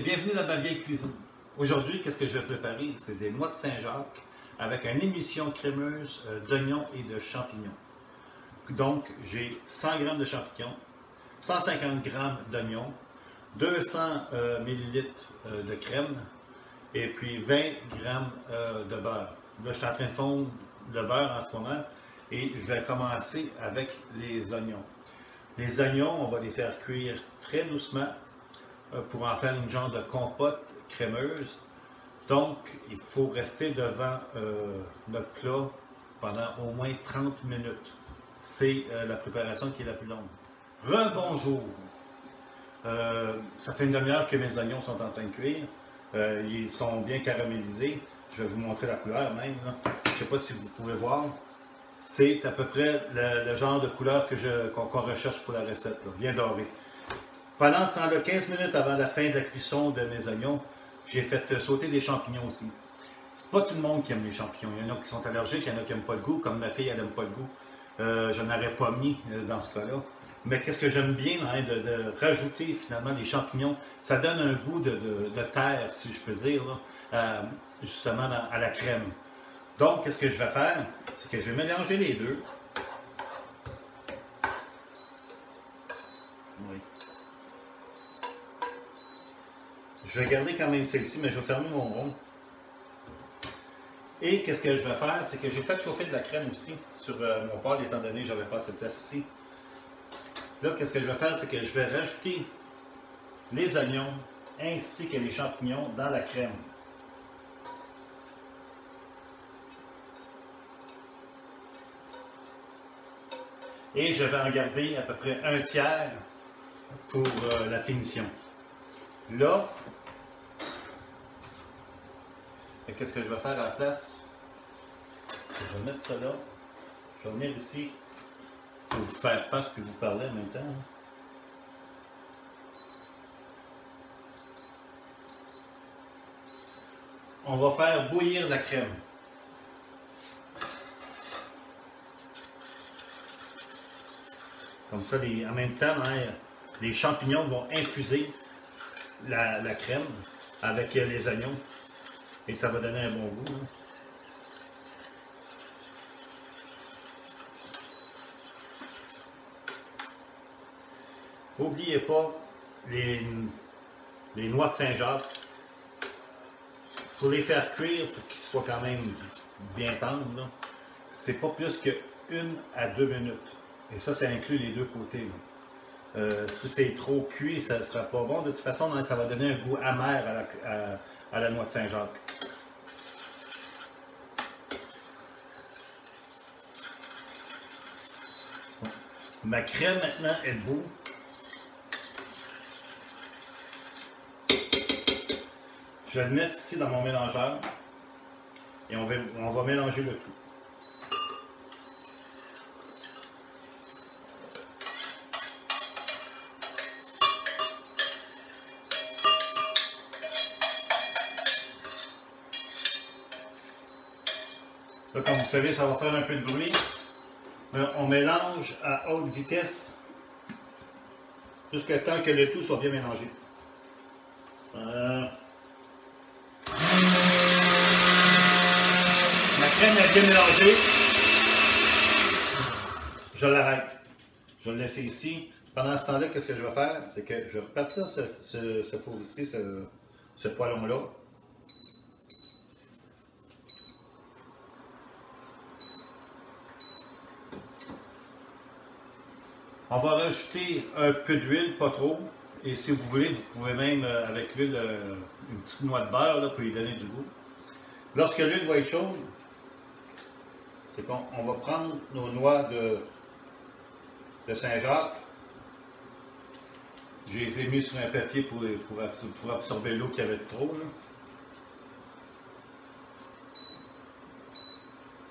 bienvenue dans ma vieille cuisine. Aujourd'hui, qu'est-ce que je vais préparer? C'est des noix de Saint-Jacques avec une émulsion crémeuse d'oignons et de champignons. Donc, j'ai 100 g de champignons, 150 g d'oignons, 200 ml de crème et puis 20 g de beurre. Là, je suis en train de fondre le beurre en ce moment et je vais commencer avec les oignons. Les oignons, on va les faire cuire très doucement pour en faire une genre de compote crémeuse. Donc, il faut rester devant notre plat pendant au moins 30 minutes. C'est la préparation qui est la plus longue. Rebonjour! Ça fait une demi-heure que mes oignons sont en train de cuire. Ils sont bien caramélisés. Je vais vous montrer la couleur même. Là. Je ne sais pas si vous pouvez voir. C'est à peu près le genre de couleur qu'on recherche pour la recette, là, bien doré. Pendant ce temps-là, 15 minutes avant la fin de la cuisson de mes oignons, j'ai fait sauter des champignons aussi. C'est pas tout le monde qui aime les champignons. Il y en a qui sont allergiques, il y en a qui n'aiment pas le goût, comme ma fille, elle n'aime pas le goût. Je n'aurais pas mis dans ce cas-là. Mais qu'est-ce que j'aime bien, hein, de rajouter finalement des champignons, ça donne un goût de terre, si je peux dire, là, justement à la crème. Donc, qu'est-ce que je vais faire? C'est que je vais mélanger les deux. Oui. Je vais garder quand même celle-ci, mais je vais fermer mon rond. Et qu'est-ce que je vais faire? C'est que j'ai fait chauffer de la crème aussi sur mon poêle, étant donné que je n'avais pas assez de place ici. Là, qu'est-ce que je vais faire? C'est que je vais rajouter les oignons ainsi que les champignons dans la crème. Et je vais en garder à peu près un tiers pour la finition. Là, qu'est-ce que je vais faire à la place? Je vais mettre ça là. Je vais venir ici pour vous faire face puis vous parler en même temps. On va faire bouillir la crème. Comme ça, en même temps, hein, les champignons vont infuser la crème avec les oignons. Et ça va donner un bon goût. Hein. N'oubliez pas les noix de Saint-Jacques. Pour les faire cuire, pour qu'ils soient quand même bien tendres, c'est pas plus que 1 à 2 minutes. Et ça inclut les deux côtés. Si c'est trop cuit, ça ne sera pas bon. De toute façon, ça va donner un goût amer à la noix de Saint-Jacques. Ma crème maintenant est bout. Je vais le mettre ici dans mon mélangeur et on va mélanger le tout. Là, comme vous savez, ça va faire un peu de bruit. On mélange à haute vitesse jusqu'à temps que le tout soit bien mélangé. Ma crème est bien mélangée. Je l'arrête. Je vais le laisser ici. Pendant ce temps-là, qu'est-ce que je vais faire? C'est que je vais repartir ce four ici, ce poêlon-là. On va rajouter un peu d'huile, pas trop. Et si vous voulez, vous pouvez même, avec l'huile, une petite noix de beurre là, pour lui donner du goût. Lorsque l'huile va être chaude, c'est qu'on va prendre nos noix de Saint-Jacques. Je les ai mis sur un papier pour absorber l'eau qu'il y avait de trop.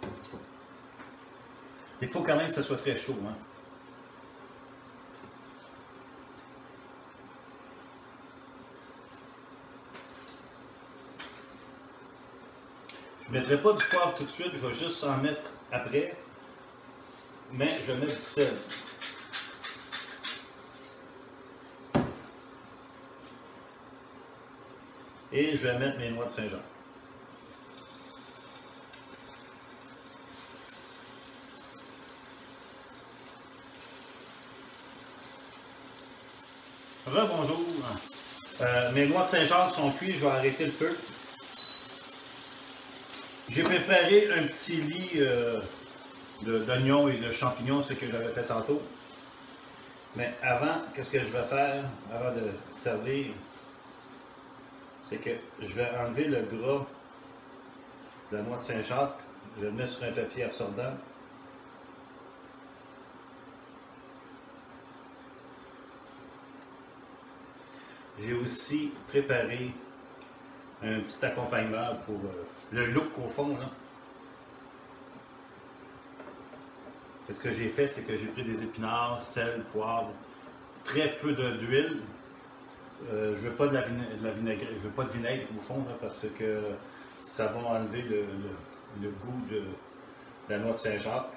Là. Il faut quand même que ça soit très chaud. Hein. Je ne mettrai pas du poivre tout de suite, je vais juste en mettre après, mais je vais mettre du sel. Et je vais mettre mes noix de Saint-Jacques. Rebonjour. Mes noix de Saint-Jacques sont cuites, je vais arrêter le feu. J'ai préparé un petit lit d'oignons et de champignons, ce que j'avais fait tantôt. Mais avant, qu'est-ce que je vais faire, avant de servir, c'est que je vais enlever le gras de la noix de Saint-Jacques. Je vais le mettre sur un papier absorbant. J'ai aussi préparé un petit accompagnement pour le look au fond. Là. Ce que j'ai fait, c'est que j'ai pris des épinards, sel, poivre, très peu d'huile. Je ne veux pas de je veux pas de vinaigre au fond là, parce que ça va enlever le goût de la noix de Saint-Jacques.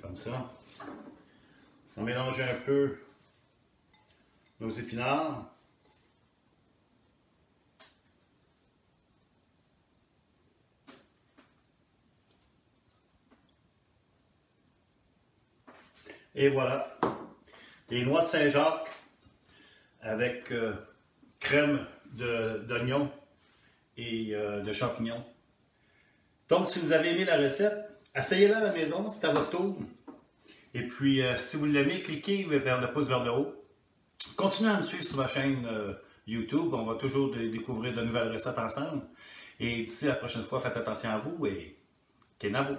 Comme ça. On mélange un peu nos épinards. Et voilà, les noix de Saint-Jacques avec crème d'oignon et de champignons. Donc, si vous avez aimé la recette, essayez-la à la maison, c'est à votre tour. Et puis, si vous l'aimez, cliquez vers le pouce vers le haut. Continuez à me suivre sur ma chaîne YouTube, on va toujours découvrir de nouvelles recettes ensemble. Et d'ici la prochaine fois, faites attention à vous et kenavo!